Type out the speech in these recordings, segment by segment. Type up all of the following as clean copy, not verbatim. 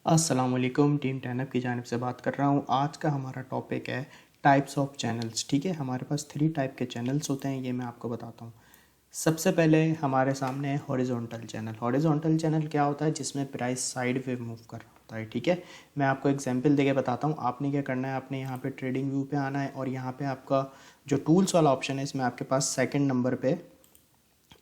अस्सलामुअलैकुम, टीम टैनअप की जानिब से बात कर रहा हूँ। आज का हमारा टॉपिक है टाइप्स ऑफ चैनल्स। ठीक है, हमारे पास 3 टाइप के चैनल्स होते हैं, ये मैं आपको बताता हूँ। सबसे पहले हमारे सामने है हॉरिजॉन्टल चैनल। हॉरिजॉन्टल चैनल क्या होता है? जिसमें प्राइस साइड वे मूव कर रहा होता है। ठीक है, मैं आपको एग्जांपल देके बताता हूँ। आपने क्या करना है, आपने यहाँ पे ट्रेडिंग व्यू पे आना है और यहाँ पे आपका जो टूल्स वाला ऑप्शन है, इसमें आपके पास सेकेंड नंबर पे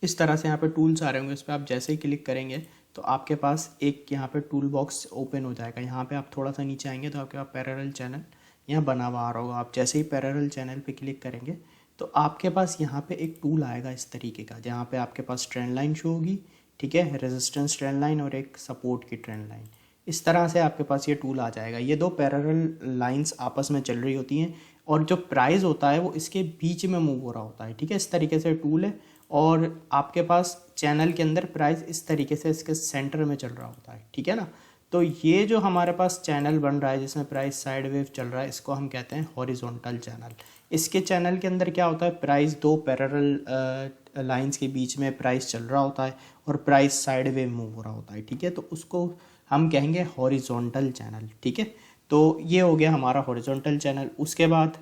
इस तरह से यहाँ पे टूल्स आ रहे होंगे। इस पर आप जैसे ही क्लिक करेंगे तो आपके पास एक यहाँ पे टूल बॉक्स ओपन हो जाएगा। यहाँ पे आप थोड़ा सा नीचे आएंगे तो आपके पास पैरेलल चैनल यहाँ बना हुआ आ रहा होगा। आप जैसे ही पैरेलल चैनल पे क्लिक करेंगे तो आपके पास यहाँ पे एक टूल आएगा इस तरीके का, जहाँ पे आपके पास ट्रेंड लाइन शो होगी। ठीक है, रेजिस्टेंस ट्रेंड लाइन और एक सपोर्ट की ट्रेंड लाइन। इस तरह से आपके पास ये टूल आ जाएगा। ये दो पैरेलल लाइंस आपस में चल रही होती हैं और जो प्राइस होता है वो इसके बीच में मूव हो रहा होता है। ठीक है, इस तरीके से टूल है और आपके पास चैनल के अंदर प्राइस इस तरीके से इसके सेंटर में चल रहा होता है। ठीक है ना, तो ये जो हमारे पास चैनल बन रहा है जिसमें प्राइस साइड वेव चल रहा है, इसको हम कहते हैं हॉरिजॉन्टल चैनल। इसके चैनल के अंदर क्या होता है, प्राइस दो पैरेलल लाइंस के बीच में प्राइस चल रहा होता है और प्राइस साइड वेव मूव हो रहा होता है। ठीक है, तो उसको हम कहेंगे हॉरिजॉन्टल चैनल। ठीक है, तो ये हो गया हमारा हॉरिजॉन्टल चैनल। उसके बाद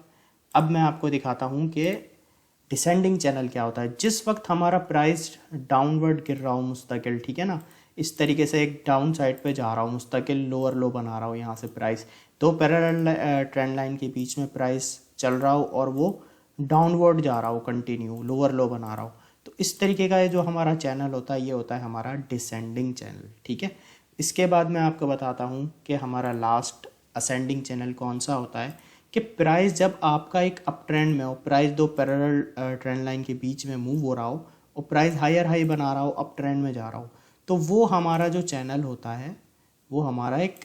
अब मैं आपको दिखाता हूँ कि डिसेंडिंग चैनल क्या होता है। जिस वक्त हमारा प्राइस डाउनवर्ड गिर रहा हो मुस्तकिल, ठीक है ना, इस तरीके से एक डाउन साइड पे जा रहा हूँ, मुस्तकिल लोअर लो बना रहा हूँ, यहाँ से प्राइस दो पैरेलल ट्रेंड लाइन के बीच में प्राइस चल रहा हो और वो डाउनवर्ड जा रहा हो, कंटिन्यू लोअर लो बना रहा हो, तो इस तरीके का ये जो हमारा चैनल होता है ये होता है हमारा डिसेंडिंग चैनल। ठीक है, इसके बाद मैं आपको बताता हूँ कि हमारा लास्ट असेंडिंग चैनल कौन सा होता है। कि प्राइस जब आपका एक अप ट्रेंड में हो, प्राइस दो पैरेलल ट्रेंड लाइन के बीच में मूव हो रहा हो और प्राइस हायर हाई बना रहा हो, अप ट्रेंड में जा रहा हो, तो वो हमारा जो चैनल होता है वो हमारा एक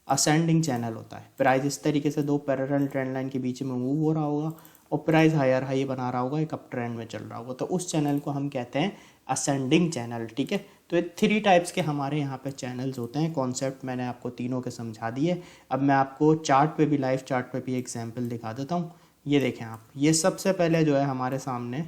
असेंडिंग चैनल होता है। प्राइस इस तरीके से दो पैरेलल ट्रेंड लाइन के बीच में मूव हो रहा होगा और प्राइस हायर हाई बना रहा होगा, एक अप ट्रेंड में चल रहा होगा, तो उस चैनल को हम कहते हैं असेंडिंग चैनल। ठीक है, तो ये 3 टाइप्स के हमारे यहाँ पे चैनल्स होते हैं। कॉन्सेप्ट मैंने आपको तीनों के समझा दिए। अब मैं आपको चार्ट पे भी, लाइव चार्ट पे भी एग्जांपल दिखा देता हूँ। ये देखें आप, ये सबसे पहले जो है हमारे सामने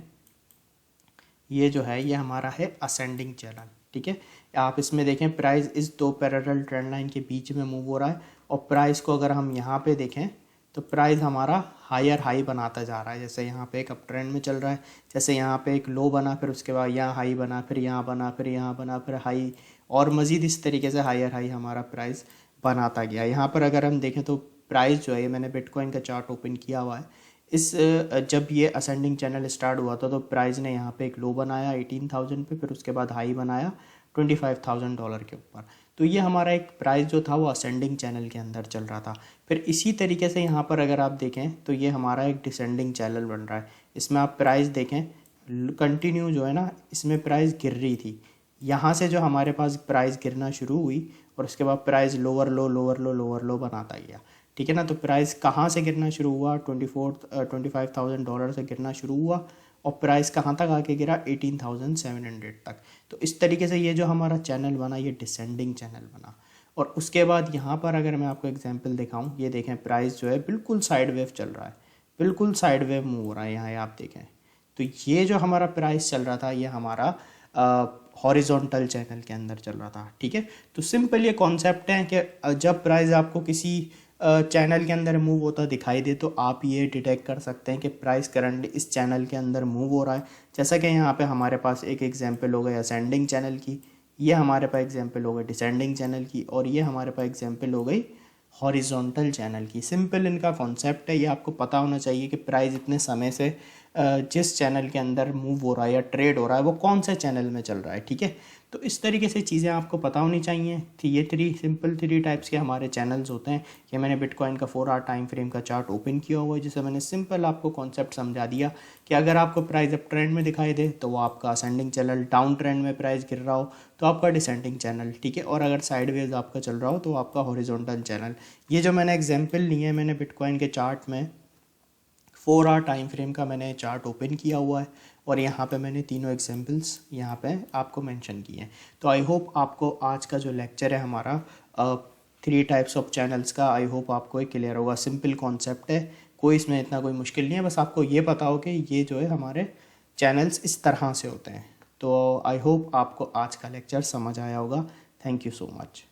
ये जो है ये हमारा है असेंडिंग चैनल। ठीक है, आप इसमें देखें प्राइस इस दो पैरेलल ट्रेंड लाइन के बीच में मूव हो रहा है और प्राइस को अगर हम यहाँ पे देखें तो प्राइस हमारा हायर हाई बनाता जा रहा है। जैसे यहाँ पे एक अप ट्रेंड में चल रहा है, जैसे यहाँ पे एक लो बना, फिर उसके बाद यहाँ हाई बना, फिर यहाँ बना, फिर यहाँ बना, फिर हाई, और मज़ीद इस तरीके से हायर हाई हमारा प्राइस बनाता गया। यहाँ पर अगर हम देखें तो प्राइस जो है, ये मैंने बिटकॉइन का चार्ट ओपन किया हुआ है, इस जब ये असेंडिंग चैनल स्टार्ट हुआ था तो प्राइस ने यहाँ पे एक लो बनाया 18,000 पे, फिर उसके बाद हाई बनाया $25,000 के ऊपर। तो ये हमारा एक प्राइस जो था वो असेंडिंग चैनल के अंदर चल रहा था। फिर इसी तरीके से यहाँ पर अगर आप देखें तो ये हमारा एक डिसेंडिंग चैनल बन रहा है। इसमें आप प्राइस देखें, कंटिन्यू जो है ना, इसमें प्राइस गिर रही थी। यहाँ से जो हमारे पास प्राइस गिरना शुरू हुई और उसके बाद प्राइस लोअर लो लोअर लो लोअर लो बनाता गया। ठीक है ना, तो प्राइस कहाँ से गिरना शुरू हुआ, $25,000 से गिरना शुरू हुआ और प्राइस कहाँ तक आके गिरा, 18,700 तक। तो इस तरीके से ये जो हमारा चैनल बना ये डिसेंडिंग चैनल बना। और उसके बाद यहाँ पर अगर मैं आपको एग्जांपल दिखाऊं, ये देखें प्राइस जो है बिल्कुल साइड वेव चल रहा है, बिल्कुल साइड वेव मूव हो रहा है। यहाँ आप देखें तो ये जो हमारा प्राइस चल रहा था ये हमारा हॉरिजॉन्टल चैनल के अंदर चल रहा था। ठीक है, तो सिंपल ये कॉन्सेप्ट है कि जब प्राइस आपको किसी चैनल के अंदर मूव होता दिखाई दे तो आप ये डिटेक्ट कर सकते हैं कि प्राइस करंटली इस चैनल के अंदर मूव हो रहा है। जैसा कि यहाँ पे हमारे पास एक एग्जांपल हो गई असेंडिंग चैनल की, ये हमारे पास एग्जांपल हो गई डिसेंडिंग चैनल की, और ये हमारे पास एग्जांपल हो गई हॉरिजॉन्टल चैनल की। सिंपल इनका कॉन्सेप्ट है, ये आपको पता होना चाहिए कि प्राइस इतने समय से जिस चैनल के अंदर मूव हो रहा है या ट्रेड हो रहा है वो कौन से चैनल में चल रहा है। ठीक है, तो इस तरीके से चीज़ें आपको पता होनी चाहिए। तो ये 3 टाइप्स के हमारे चैनल्स होते हैं। ये मैंने बिटकॉइन का 4 आवर टाइम फ्रेम का चार्ट ओपन किया हुआ है, जिसे मैंने सिंपल आपको कॉन्सेप्ट समझा दिया कि अगर आपको प्राइस अप ट्रेंड में दिखाई दे तो वो आपका असेंडिंग चैनल, डाउन ट्रेंड में प्राइस गिर रहा हो तो आपका डिसेंडिंग चैनल। ठीक है, और अगर साइड वेज आपका चल रहा हो तो आपका हॉरिजॉन्टल चैनल। ये जो मैंने एग्जाम्पल लिए हैं, मैंने बिटकॉइन के चार्ट में 4 आवर टाइम फ्रेम का मैंने चार्ट ओपन किया हुआ है और यहाँ पे मैंने तीनों एग्जांपल्स यहाँ पे आपको मेंशन किए हैं। तो आई होप आपको आज का जो लेक्चर है हमारा 3 टाइप्स ऑफ चैनल्स का, आई होप आपको एक क्लियर होगा। सिंपल कॉन्सेप्ट है, कोई इसमें इतना कोई मुश्किल नहीं है, बस आपको ये पता हो कि ये जो है हमारे चैनल्स इस तरह से होते हैं। तो आई होप आपको आज का लेक्चर समझ आया होगा। Thank you so much.